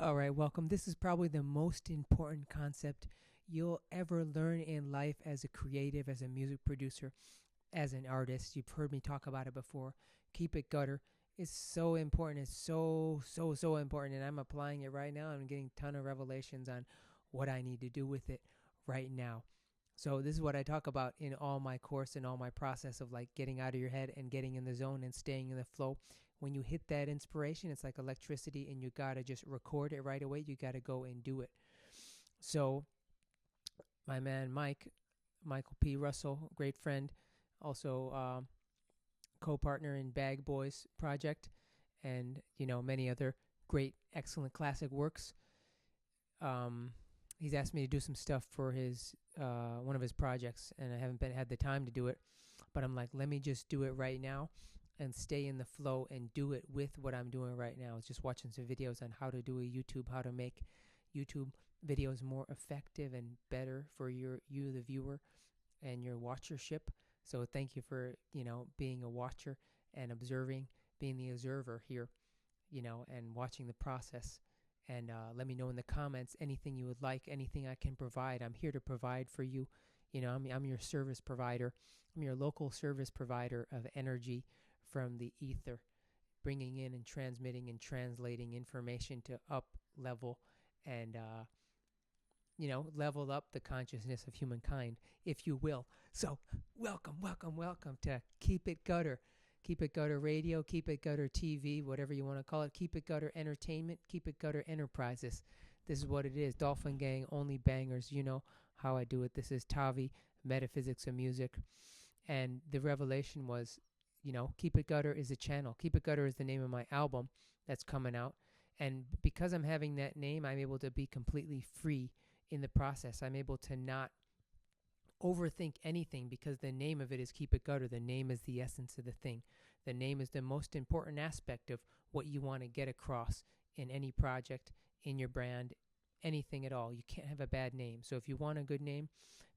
All right, welcome. This is probably the most important concept you'll ever learn in life as a creative, as a music producer, as an artist. You've heard me talk about it before. Keep it gutter. It's so important. It's so important. And I'm applying it right now. I'm getting a ton of revelations on what I need to do with it right now. So this is what I talk about in all my course and all my process of like getting out of your head and getting in the zone and staying in the flow. When you hit that inspiration, it's like electricity and you got to just record it right away. You got to go and do it. So my man Michael P. Russell, great friend, also co-partner in Bag Boys project and, many other great, excellent classic works. Um, he's asked me to do some stuff for his one of his projects, and I haven't had the time to do it. But I'm like, let me just do it right now and stay in the flow and do it with what I'm doing right now. I was just watching some videos on how to do how to make YouTube videos more effective and better for you, the viewer, and your watchership. So thank you for, being a watcher and observing, being the observer here, and watching the process. And let me know in the comments anything you would like, anything I can provide. I'm here to provide for you. I'm your service provider. I'm your local service provider of energy from the ether, bringing in and transmitting and translating information to up level and, level up the consciousness of humankind, if you will. So welcome to Keep It Gutter. Keep It Gutter Radio, Keep It Gutter TV, whatever you want to call it. Keep It Gutter Entertainment, Keep It Gutter Enterprises. This is what it is. Dolphin Gang, only bangers. You know how I do it. This is Tavi, Metaphysics of Music. And the revelation was, Keep It Gutter is a channel. Keep It Gutter is the name of my album that's coming out. And because I'm having that name, I'm able to be completely free in the process. I'm able to not overthink anything because the name of it is Keep It Gutter. The name is the essence of the thing. The name is the most important aspect of what you want to get across in any project, in your brand, anything at all. You can't have a bad name. So if you want a good name,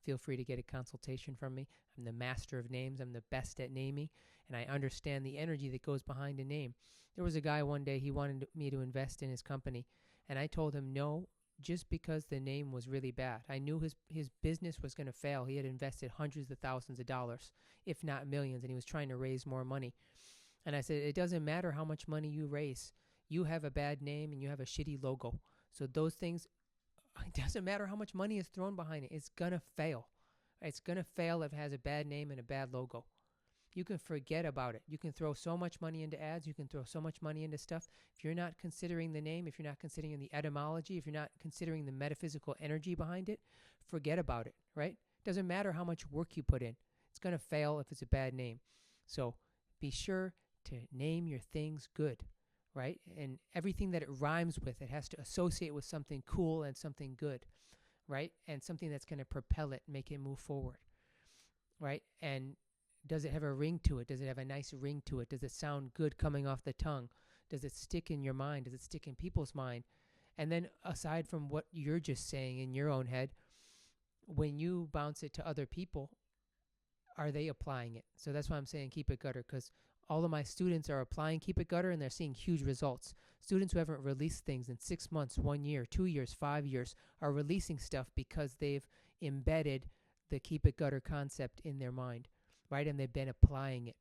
feel free to get a consultation from me. I'm the master of names. I'm the best at naming, and I understand the energy that goes behind a name. There was a guy one day, he wanted me to invest in his company, and I told him no, just because the name was really bad. I knew his business was going to fail. He had invested hundreds of thousands of dollars, if not millions, and he was trying to raise more money. And I said, it doesn't matter how much money you raise. You have a bad name and you have a shitty logo. So those things, it doesn't matter how much money is thrown behind it. It's going to fail. It's going to fail if it has a bad name and a bad logo. You can forget about it. You can throw so much money into ads. You can throw so much money into stuff. If you're not considering the name, if you're not considering the etymology, if you're not considering the metaphysical energy behind it, forget about it, right? Doesn't matter how much work you put in. It's going to fail if it's a bad name. So be sure to name your things good, right? And everything that it rhymes with, it has to associate with something cool and something good, right? And something that's going to propel it, make it move forward, right? And does it have a ring to it? Does it have a nice ring to it? Does it sound good coming off the tongue? Does it stick in your mind? Does it stick in people's mind? And then aside from what you're just saying in your own head, when you bounce it to other people, are they applying it? So that's why I'm saying Keep It Gutter, because all of my students are applying Keep It Gutter and they're seeing huge results. Students who haven't released things in 6 months, 1 year, 2 years, 5 years are releasing stuff because they've embedded the Keep It Gutter concept in their mind, right? And they've been applying it,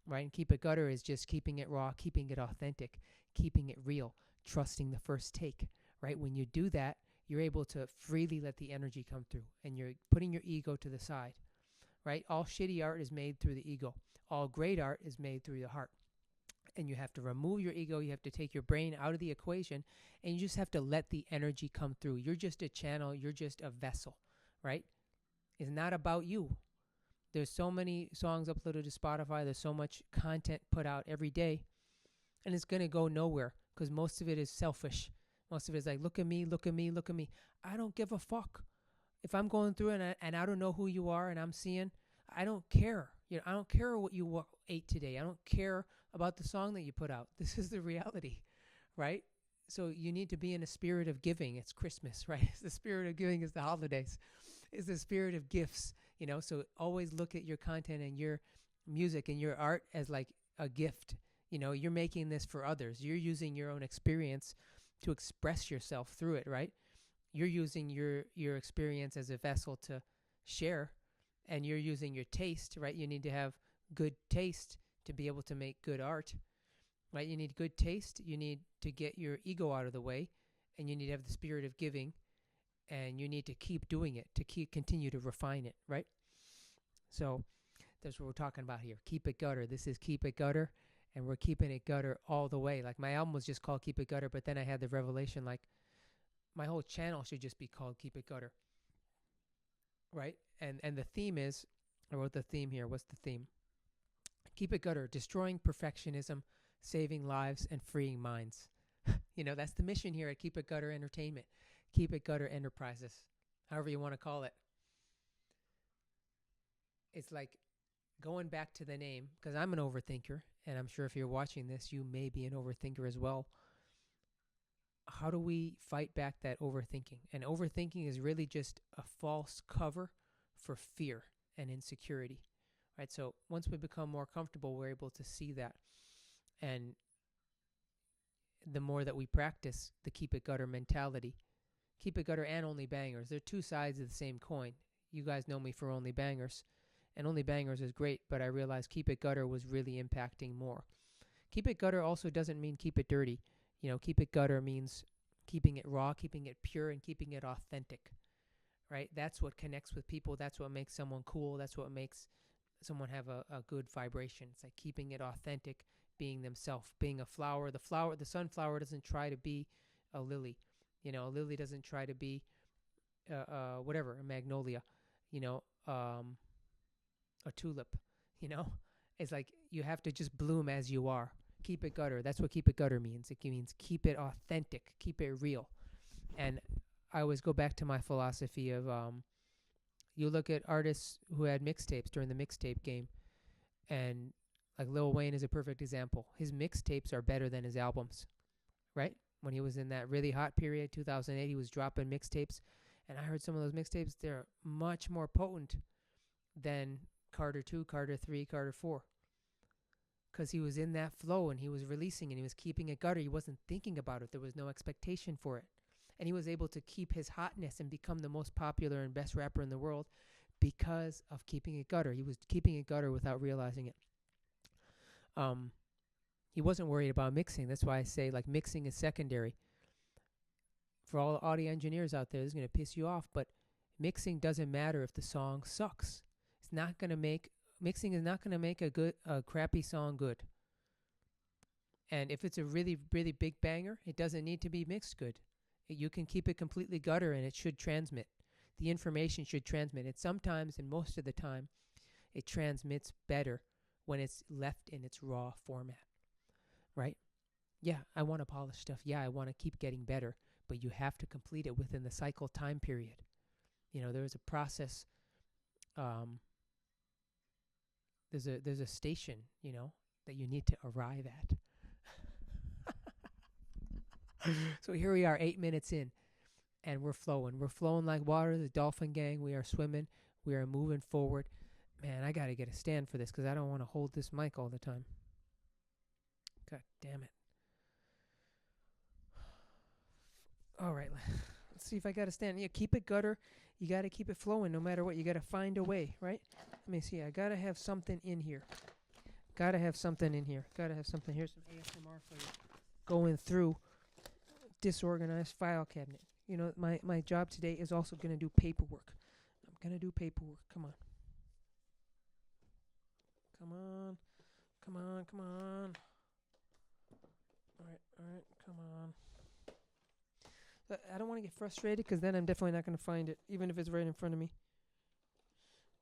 right? And Keep It Gutter is just keeping it raw, keeping it authentic, keeping it real, trusting the first take, right? When you do that, you're able to freely let the energy come through and you're putting your ego to the side, right? All shitty art is made through the ego. All great art is made through the heart. And you have to remove your ego. You have to take your brain out of the equation and you just have to let the energy come through. You're just a channel. You're just a vessel, right? It's not about you. There's so many songs uploaded to Spotify. There's so much content put out every day. And it's going to go nowhere because most of it is selfish. Most of it is like, look at me, look at me, look at me. I don't give a fuck. If I'm going through and I don't know who you are and I'm seeing, I don't care. I don't care what you ate today. I don't care about the song that you put out. This is the reality, right? So you need to be in a spirit of giving. It's Christmas, right? The spirit of giving is the holidays. It's the spirit of gifts, So always look at your content and your music and your art as like a gift. You're making this for others. You're using your own experience to express yourself through it, right? You're using your experience as a vessel to share, and you're using your taste, right? You need to have good taste to be able to make good art, right? You need good taste. You need to get your ego out of the way, and you need to have the spirit of giving, and you need to keep doing it, to continue to refine it, right? So that's what we're talking about here. Keep it gutter. This is Keep It Gutter, and we're keeping it gutter all the way. Like, my album was just called Keep It Gutter, but then I had the revelation, like, my whole channel should just be called Keep It Gutter, right? And the theme is, I wrote the theme here. What's the theme? Keep it gutter, destroying perfectionism, saving lives, and freeing minds. That's the mission here at Keep It Gutter Entertainment. Keep It Gutter Enterprises, however you want to call it. It's like going back to the name, because I'm an overthinker, and I'm sure if you're watching this, you may be an overthinker as well. How do we fight back that overthinking? And overthinking is really just a false cover for fear and insecurity, right? So once we become more comfortable, we're able to see that. And the more that we practice the Keep It Gutter mentality, Keep It Gutter and Only Bangers, they're two sides of the same coin. You guys know me for Only Bangers, and Only Bangers is great, but I realized Keep It Gutter was really impacting more. Keep It Gutter also doesn't mean keep it dirty. Keep it gutter means keeping it raw, keeping it pure, and keeping it authentic, right? That's what connects with people. That's what makes someone cool. That's what makes someone have a good vibration. It's like keeping it authentic, being themselves, being a flower. The sunflower doesn't try to be a lily. A lily doesn't try to be a magnolia, a tulip, It's like you have to just bloom as you are. Keep it gutter. That's what Keep It Gutter means. It means keep it authentic, keep it real. And I always go back to my philosophy of you look at artists who had mixtapes during the mixtape game, and like Lil Wayne is a perfect example. His mixtapes are better than his albums, right? When he was in that really hot period, 2008, he was dropping mixtapes, and I heard some of those mixtapes. They're much more potent than Carter 2, Carter 3, Carter 4. Because he was in that flow, and he was releasing, and he was keeping it gutter. He wasn't thinking about it. There was no expectation for it. And he was able to keep his hotness and become the most popular and best rapper in the world because of keeping it gutter. He was keeping it gutter without realizing it. He wasn't worried about mixing. That's why I say, like, mixing is secondary. For all the audio engineers out there, this is going to piss you off, but mixing doesn't matter if the song sucks. Mixing is not going to make a crappy song good. And if it's a really, really big banger, it doesn't need to be mixed good. You can keep it completely gutter, and it should transmit. The information should transmit. It sometimes, and most of the time, it transmits better when it's left in its raw format, right? Yeah, I want to polish stuff. Yeah, I want to keep getting better, but you have to complete it within the cycle time period. There's a process. There's a station, that you need to arrive at. So here we are, 8 minutes in, and we're flowing. We're flowing like water, the dolphin gang. We are swimming. We are moving forward. Man, I got to get a stand for this because I don't want to hold this mic all the time. God damn it. All right, let's see if I got a stand. Yeah, keep it gutter. You got to keep it flowing no matter what. You got to find a way, right? Let me see. I got to have something in here. Got to have something in here. Got to have something. Here's some ASMR for you. Going through disorganized file cabinet. My job today is also going to do paperwork. I'm going to do paperwork. Come on. Come on. Come on. Come on. All right. Come on. I don't want to get frustrated because then I'm definitely not going to find it, even if it's right in front of me.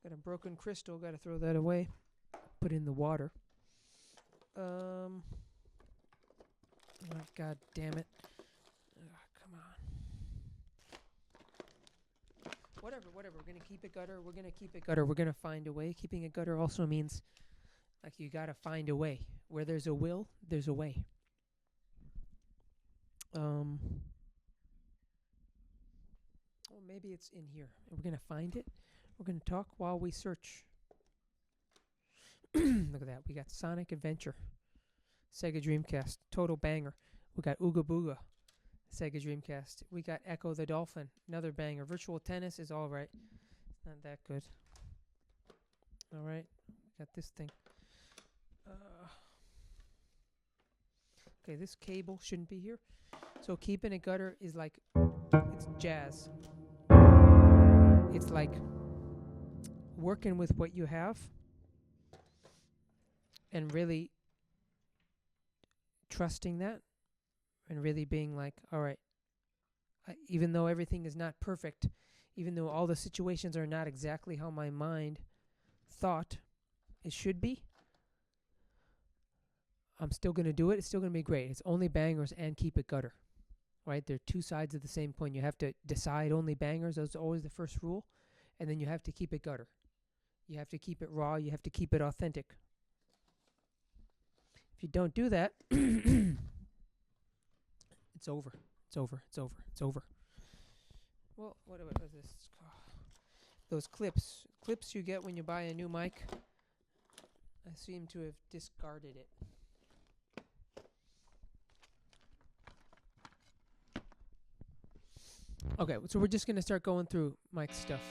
Got a broken crystal. Got to throw that away. Put in the water. Oh, God damn it. Come on. Whatever. We're going to keep it gutter. We're going to keep it gutter. We're going to find a way. Keeping it gutter also means, like, you got to find a way. Where there's a will, there's a way. Well, maybe it's in here. We're going to find it. We're going to talk while we search. Look at that. We got Sonic Adventure. Sega Dreamcast. Total banger. We got Ooga Booga. Sega Dreamcast. We got Echo the Dolphin, another banger. Virtual Tennis is all right. Not that good. All right, got this thing. Okay, this cable shouldn't be here. So keeping it gutter is like, it's jazz. It's like working with what you have and really trusting that and really being like, all right, even though everything is not perfect, even though all the situations are not exactly how my mind thought it should be, I'm still going to do it. It's still going to be great. It's only bangers and keep it gutter, right? They're two sides of the same coin. You have to decide only bangers. That's always the first rule. And then you have to keep it gutter. You have to keep it raw. You have to keep it authentic. If you don't do that, it's over. It's over. It's over. It's over. Well, what was this? Those clips you get when you buy a new mic, I seem to have discarded it. Okay, so we're just going to start going through mic stuff.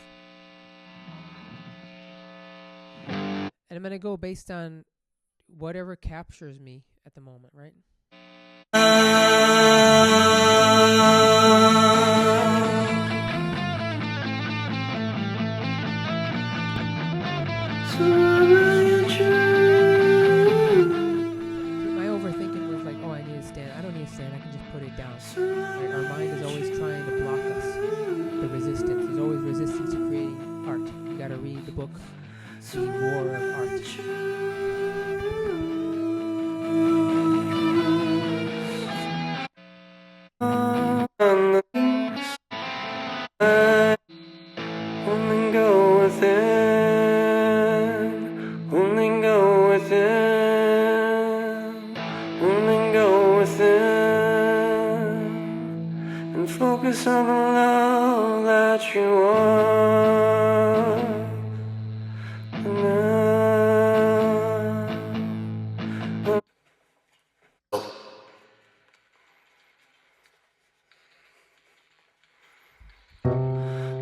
And I'm going to go based on whatever captures me at the moment, right? My overthinking was like, oh, I need a stand. I don't need a stand. I can just put it down. Right? Our mind is always trying to block us. The resistance. There's always resistance to creating art. You got to read the book, The War of Art. Focus on the love that you are.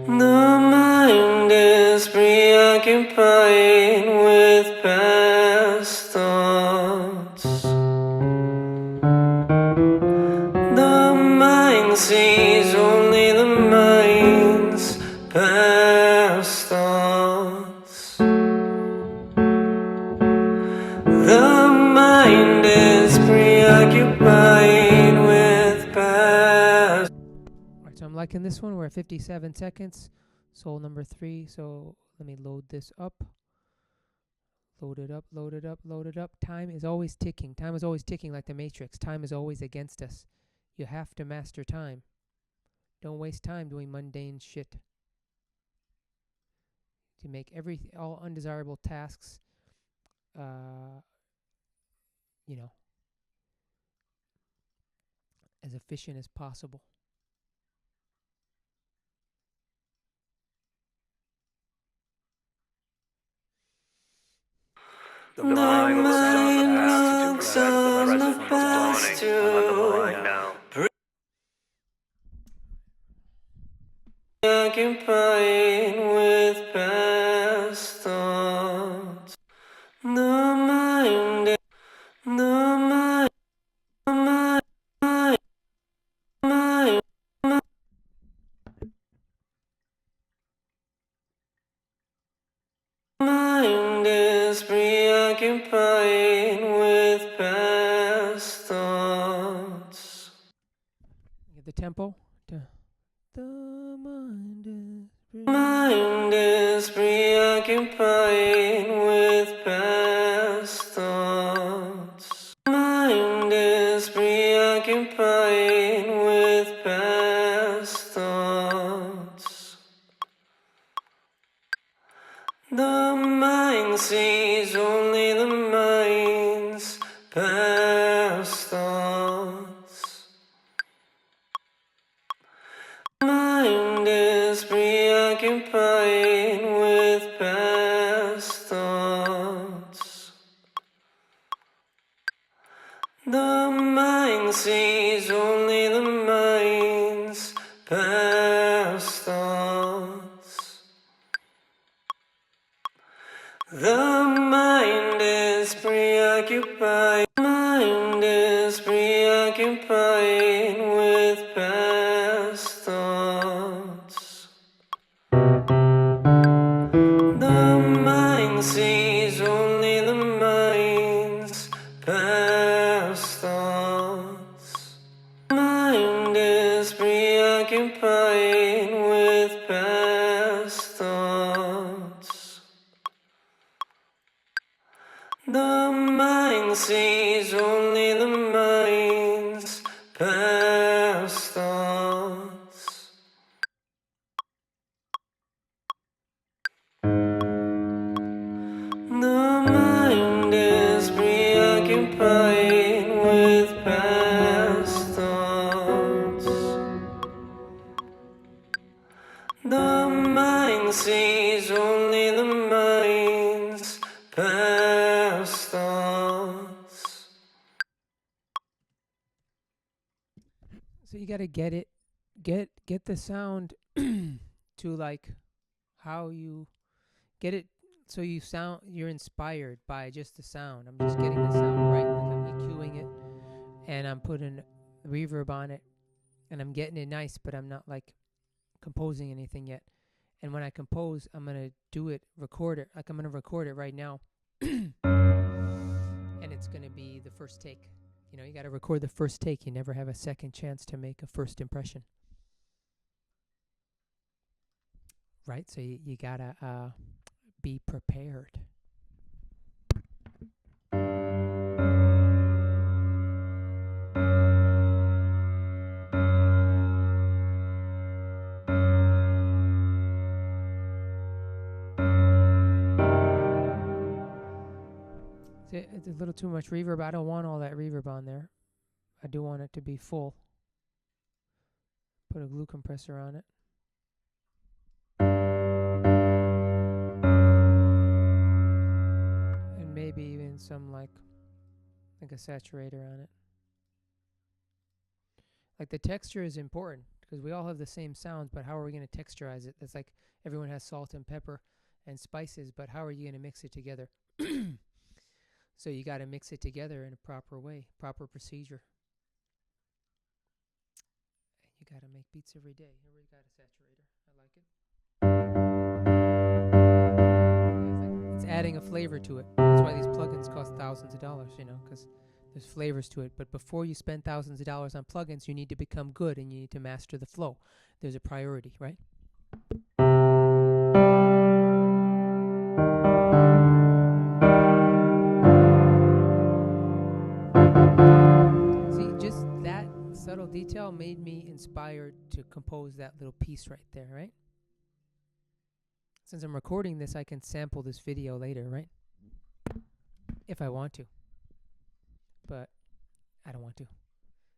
The mind is preoccupied with past thoughts. The mind sees only the mind's past thoughts. The mind is preoccupied with past. Alright, so I'm liking this one. We're at 57 seconds. Soul number 3. So let me load this up. Load it up, load it up, load it up. Time is always ticking. Time is always ticking like the Matrix. Time is always against us. You have to master time. Don't waste time doing mundane shit. To make all undesirable tasks, as efficient as possible. The mind looks on the past to preoccupied with past thoughts. The mind is preoccupied with past thoughts. Get the tempo. The mind is preoccupied with past thoughts. Mind is preoccupied with past thoughts. The mind sees only the mind's past thoughts. Mind is preoccupied with past thoughts. The mind sees only the mind. The mind is preoccupied. Mind is preoccupied with past thoughts. The mind sees only the mind's past thoughts. Mind is preoccupied with past thoughts. The mind sees only the mind's past thoughts. The mind is preoccupied with past thoughts. The mind sees only the mind's past thoughts. So you got to get it, get the sound to like how you get it. So you're inspired by just the sound. I'm just getting the sound right, like I'm EQing it, and I'm putting reverb on it, and I'm getting it nice, but I'm not like composing anything yet. And when I compose, I'm gonna record it, like I'm gonna record it right now, and it's gonna be the first take. You know, you got to record the first take. You never have a second chance to make a first impression, right? So you gotta be prepared. It's a little too much reverb. I don't want all that reverb on there. I do want it to be full. Put a glue compressor on it. And maybe even some like a saturator on it. Like the texture is important because we all have the same sounds, but how are we going to texturize it? It's like everyone has salt and pepper and spices, but how are you going to mix it together? So you got to mix it together in a proper way, proper procedure. And you got to make beats every day. Here we got a saturator. I like it. It's adding a flavor to it. That's why these plugins cost thousands of dollars, you know, because there's flavors to it. But before you spend thousands of dollars on plugins, you need to become good and you need to master the flow. There's a priority, right? Subtle detail made me inspired to compose that little piece right there, right? Since I'm recording this, I can sample this video later, right? If I want to. But I don't want to.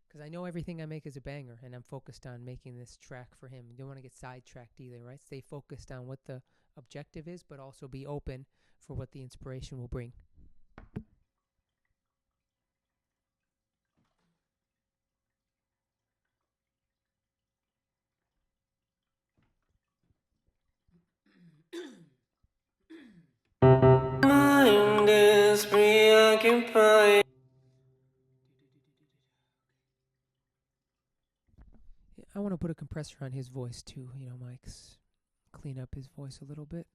Because I know everything I make is a banger, and I'm focused on making this track for him. You don't want to get sidetracked either, right? Stay focused on what the objective is, but also be open for what the inspiration will bring. Mind is preoccupied. I want to put a compressor on his voice too, you know, Mike's clean up his voice a little bit.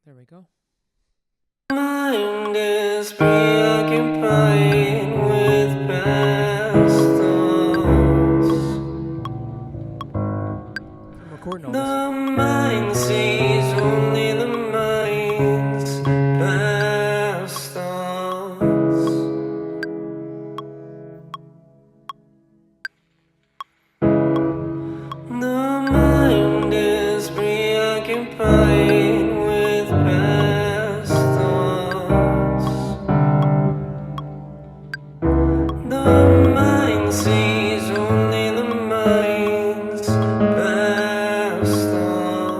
There we go. Mind is preoccupied with past thoughts. I'm recording all The mind sees only the mind's past thoughts. The mind is preoccupied with past thoughts. The mind sees only the mind's past thoughts.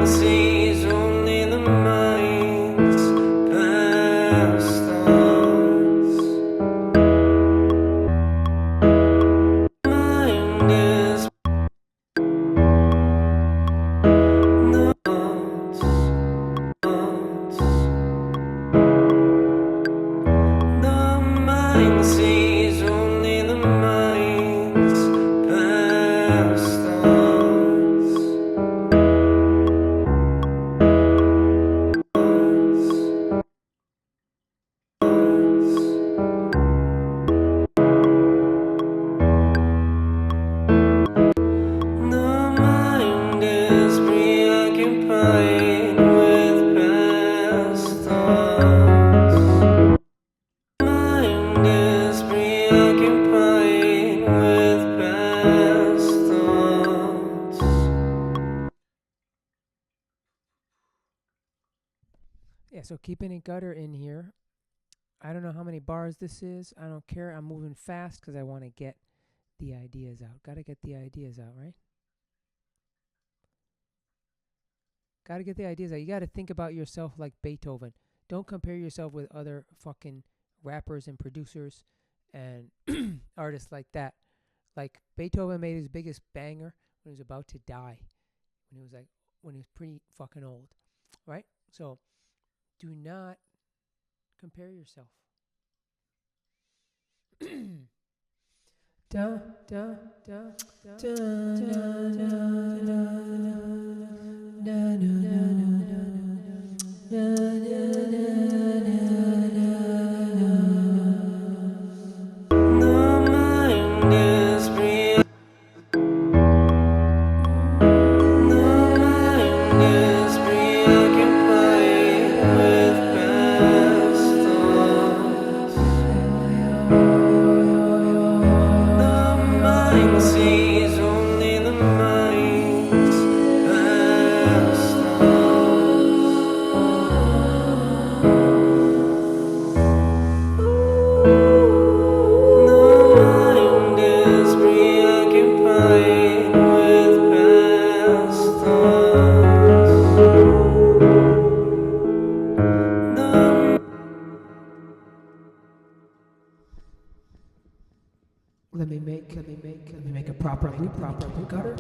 mind sees only the mind's past thoughts. Mind is thoughts. The mind sees only the mind's past thoughts. The mind is preoccupied with past thoughts. Mind is preoccupied with past thoughts. Yeah, so keeping it gutter in here. I don't know how many bars this is. I don't care. I'm moving fast because I want to get the ideas out. Got to get the ideas out, right? Got to get the ideas out. You got to think about yourself like Beethoven. Don't compare yourself with other fucking rappers and producers and artists like that. Like Beethoven made his biggest banger when he was about to die. When he was pretty fucking old, right? So do not compare yourself. Da da da da da The mind is preoccupied. The mind is preoccupied with past thoughts. The mind sees only the mind's past thoughts. The mind is preoccupied with past thoughts. The Let me make a proper gutter.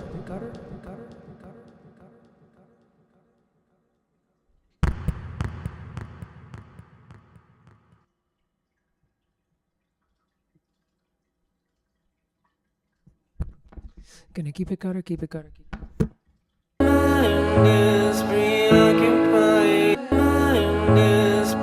Gonna keep it gutter. mind is preoccupied. Mind is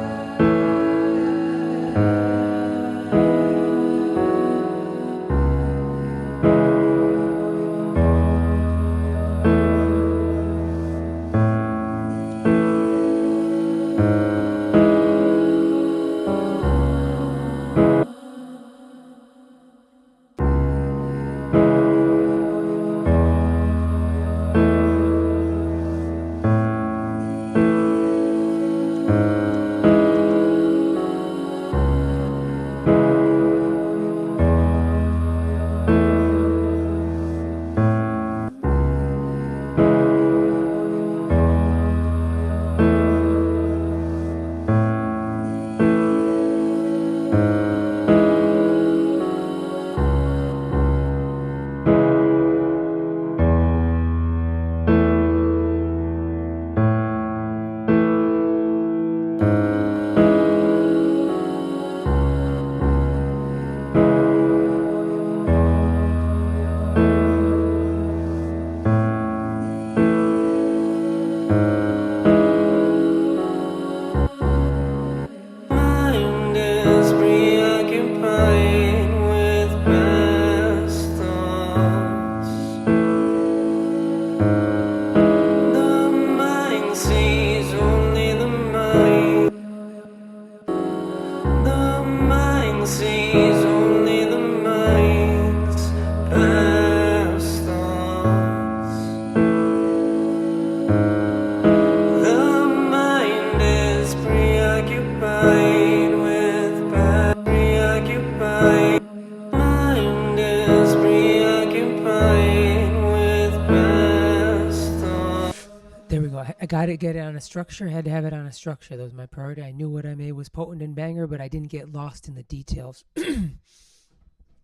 I got to get it on a structure. I had to have it on a structure. That was my priority. I knew what I made was potent and banger, but I didn't get lost in the details.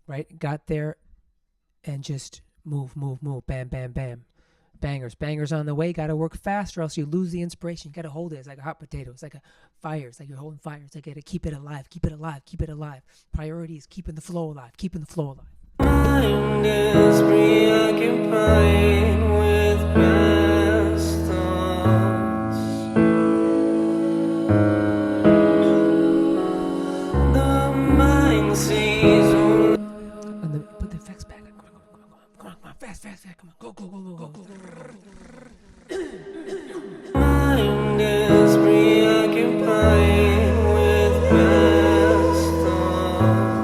Right? Got there and just move. Bam, bam, bam. Bangers on the way. Got to work fast or else you lose the inspiration. Got to hold it. It's like a hot potato. It's like a fire. It's like you're holding fire. It's like you got to keep it alive. Priority is keeping the flow alive. Mind is preoccupied with past thoughts. The mind sees only. Put the effects back. Come on, fast. Come on, go. Mind is preoccupied with past thoughts.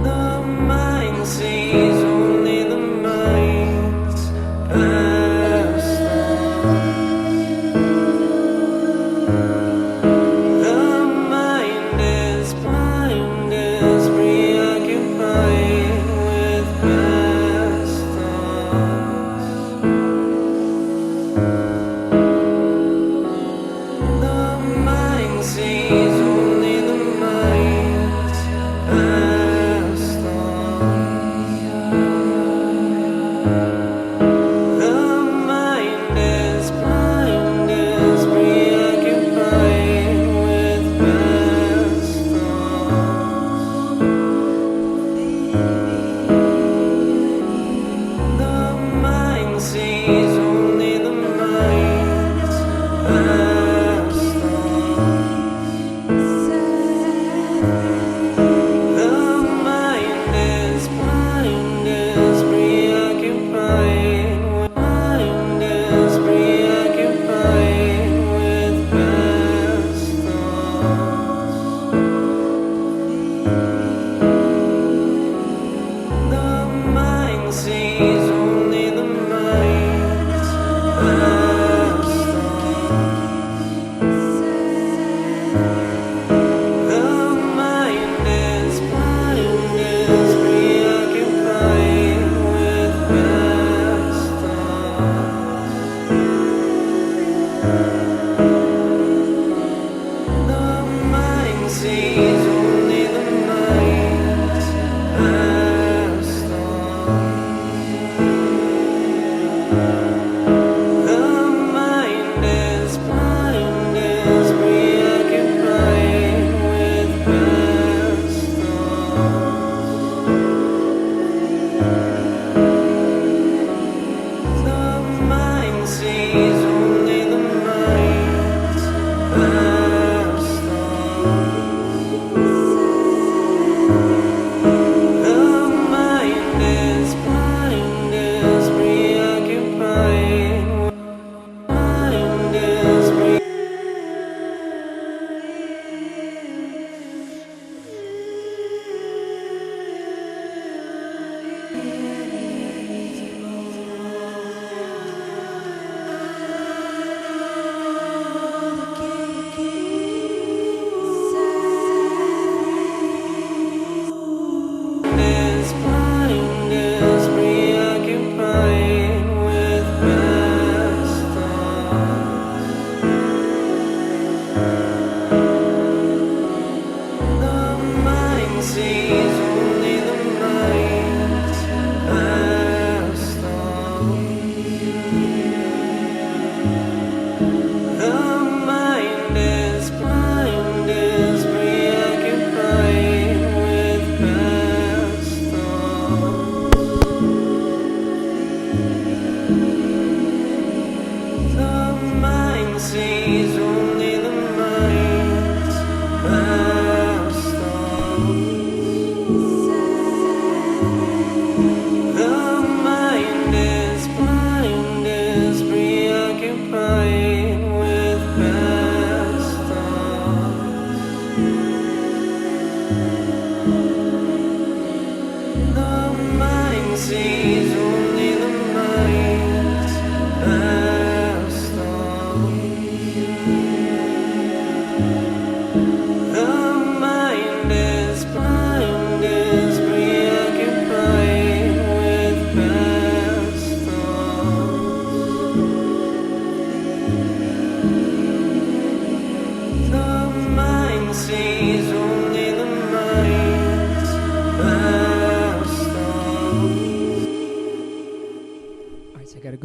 The mind sees only the mind's past thoughts. The mind is preoccupied with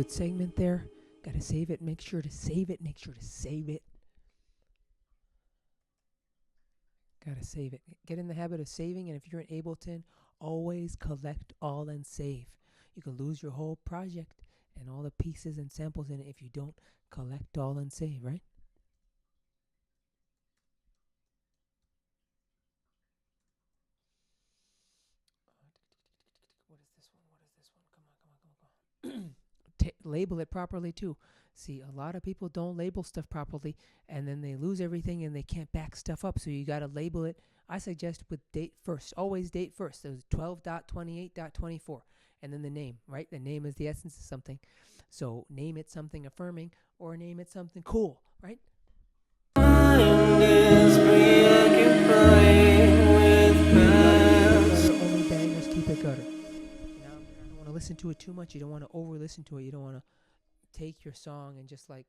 good segment there. Gotta save it. Make sure to save it. Make sure to save it. Gotta save it. Get in the habit of saving, and if you're in Ableton, always collect all and save. You can lose your whole project and all the pieces and samples in it if you don't collect all and save, right? What is this one? What is this one? Come on. Label it properly too. See, a lot of people don't label stuff properly, and then they lose everything and they can't back stuff up. So you got to label it. I suggest with date first. Always date first. There's 12.28.24, and then the name, right? The name is the essence of something. So name it something affirming or name it something cool, right? Mind is preoccupied with past. Only bangers, keep it gutter. Now, I don't want to listen to it too much. You don't want to over listen to it. You don't want to take your song and just like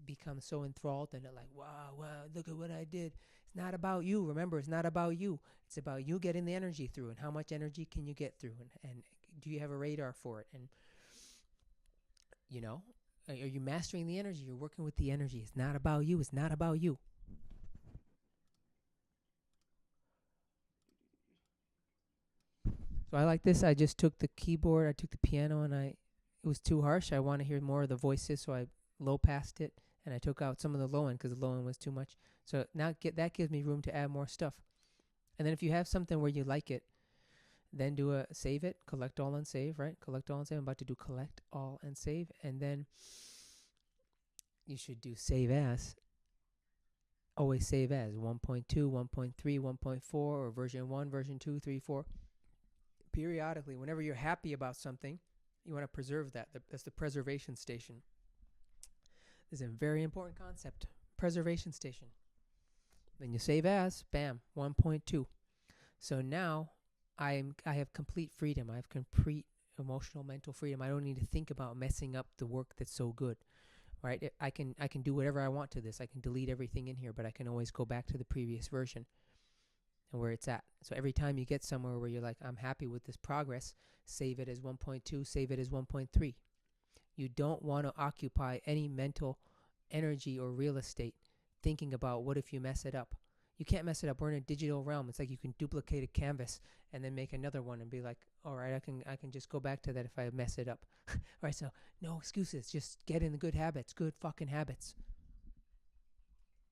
become so enthralled in it, like, wow, look at what I did. It's not about you. Remember, it's not about you. It's about you getting the energy through, and how much energy can you get through, and do you have a radar for it? And you know, are you mastering the energy? You're working with the energy. It's not about you. It's not about you. So I like this. I just took the keyboard, I took the piano, and it was too harsh. I want to hear more of the voices, so I low passed it, and I took out some of the low end because the low end was too much. So now that gives me room to add more stuff. And then if you have something where you like it, then do a save it, collect all and save, right? Collect all and save. I'm about to do collect all and save, and then you should do save as. Always save as 1.2, 1.3, 1.4, or version 1, version 2, 3, 4. Periodically, whenever you're happy about something, you want to preserve that. That's the preservation station. This is a very important concept. Preservation station. Then you save as, bam, 1.2. So now I have complete freedom. I have complete emotional, mental freedom. I don't need to think about messing up the work that's so good, right? I can do whatever I want to this. I can delete everything in here, but I can always go back to the previous version and where it's at. So every time you get somewhere where you're like, I'm happy with this progress, save it as 1.2, save it as 1.3. You don't want to occupy any mental energy or real estate thinking about what if you mess it up. You can't mess it up. We're in a digital realm. It's like you can duplicate a canvas and then make another one and be like, all right, I can just go back to that if I mess it up. All right, so no excuses. Just get in the good habits, good fucking habits.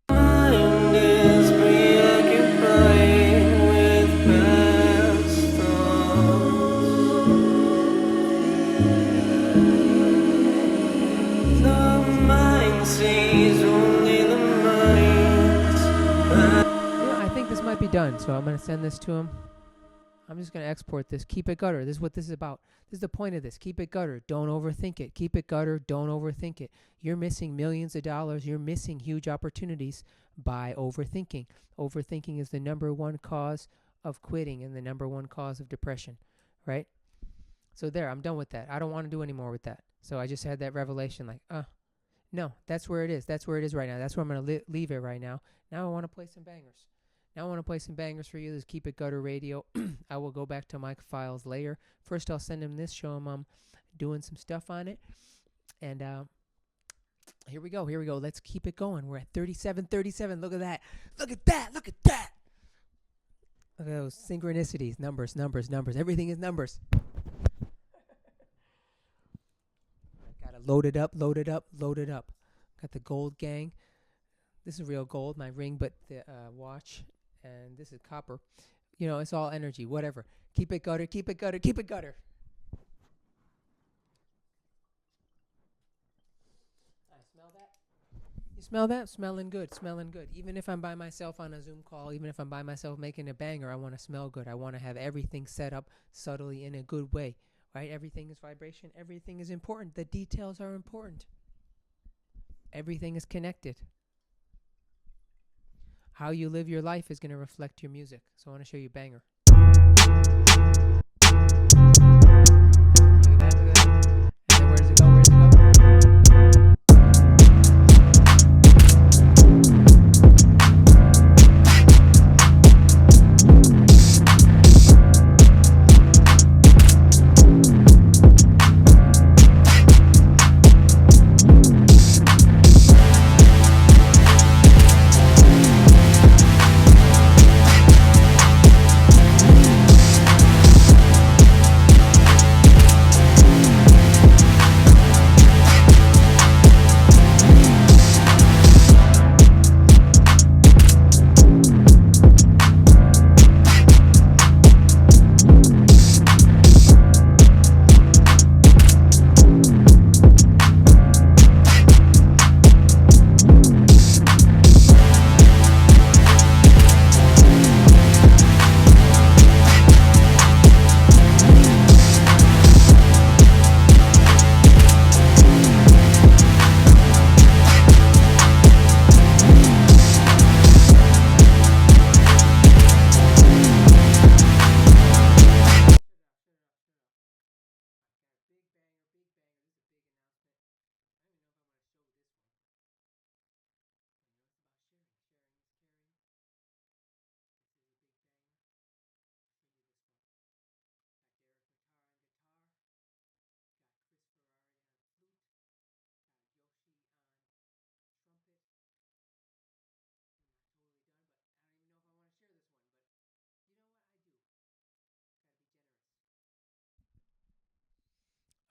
Mind is preoccupied with past thoughts. The mind sees only the mind's past. Yeah, I think this might be done, so I'm going to send this to him. I'm just going to export this. Keep it gutter. This is what this is about. This is the point of this. Keep it gutter. Don't overthink it. Keep it gutter. Don't overthink it. You're missing millions of dollars. You're missing huge opportunities by overthinking. Overthinking is the number one cause of quitting and the number one cause of depression, right? So there, I'm done with that. I don't want to do any more with that. So I just had that revelation like, no, that's where it is. That's where it is right now. That's where I'm going to leave it right now. Now I want to play some bangers. Now I want to play some bangers for you. This is Keep It Gutter Radio. I will go back to my files later. First, I'll send him this, show him I'm doing some stuff on it. And here we go. Let's keep it going. We're at 37. Look at that. Look at that. Look at those synchronicities. Numbers. Everything is numbers. I got to load it up. Got the gold gang. This is real gold, my ring, but the watch. And this is copper. You know, it's all energy, whatever. Keep it gutter. I smell that. You smell that? Smelling good. Even if I'm by myself on a Zoom call, even if I'm by myself making a banger, I want to smell good. I want to have everything set up subtly in a good way, right? Everything is vibration. Everything is important. The details are important. Everything is connected. How you live your life is going to reflect your music. So I want to show you a banger. Look at that. And then where does it go?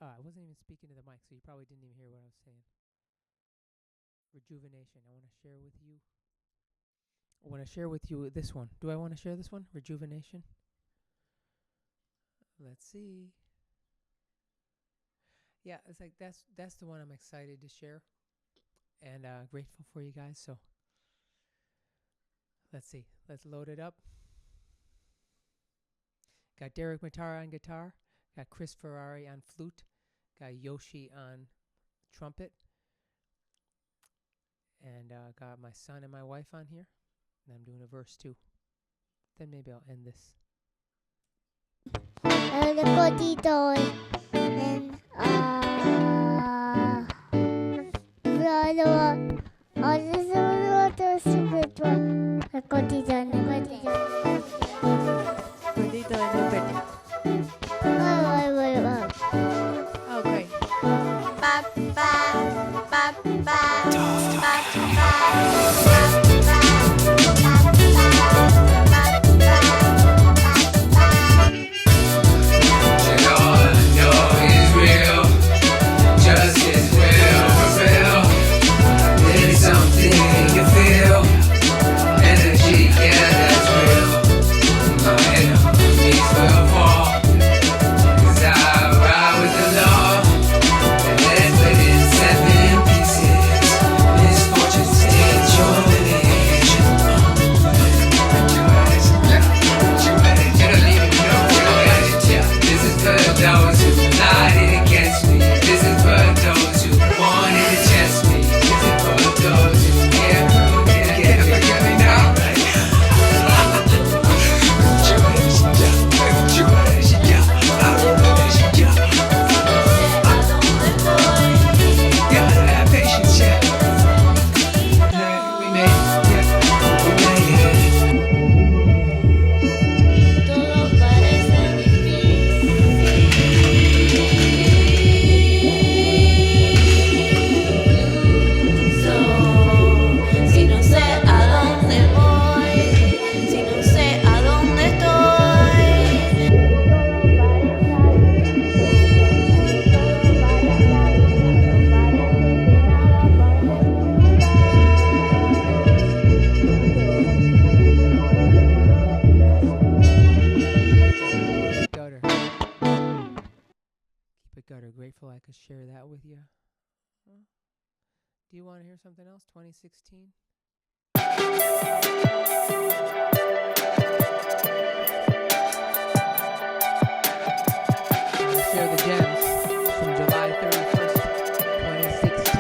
I wasn't even speaking to the mic, so you probably didn't even hear what I was saying. Rejuvenation. I want to share with you. I want to share with you this one. Do I want to share this one? Rejuvenation. Let's see. Yeah, it's like that's the one I'm excited to share, and grateful for you guys. So let's see. Let's load it up. Got Derek Matara on guitar. Got Chris Ferrari on flute. Got Yoshi on trumpet. And got my son and my wife on here. And I'm doing a verse too. Then maybe I'll end this. The cotito and this is what the secret one. The cotito and the cotito. Cotito and the cotito. Oh, great. Grateful I could share that with you. Do you want to hear something else? 2016? I'll share the gems from July 31st, 2016.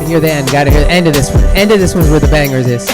Hear the end. Gotta hear the end of this one. End of this one's where the bangers is.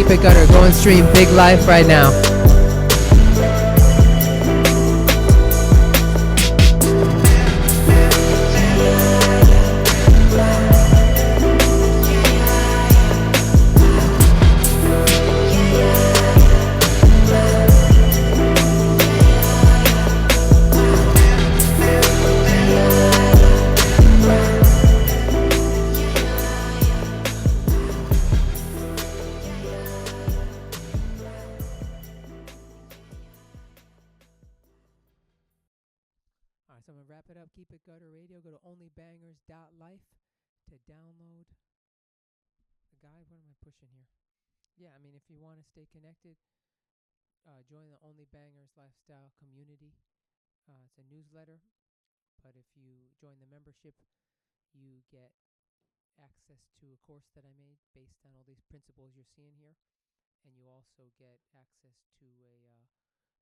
Keep It Gutter. Go and stream Big Life right now. Alright, so I'm going to wrap it up. Keep It Gutter Radio. Go to onlybangers.life to download the guide. What am I pushing here? Yeah, I mean, if you want to stay connected, join the Only Bangers Lifestyle community. It's a newsletter, but if you join the membership, you get access to a course that I made based on all these principles you're seeing here, and you also get access to a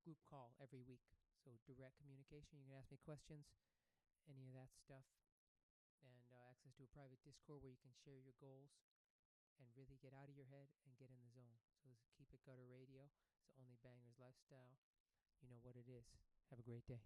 group call every week. So direct communication. You can ask me questions, any of that stuff, and access to a private Discord where you can share your goals and really get out of your head and get in the zone. So this is Keep It Gutter Radio. It's Only Bangers Lifestyle. You know what it is. Have a great day.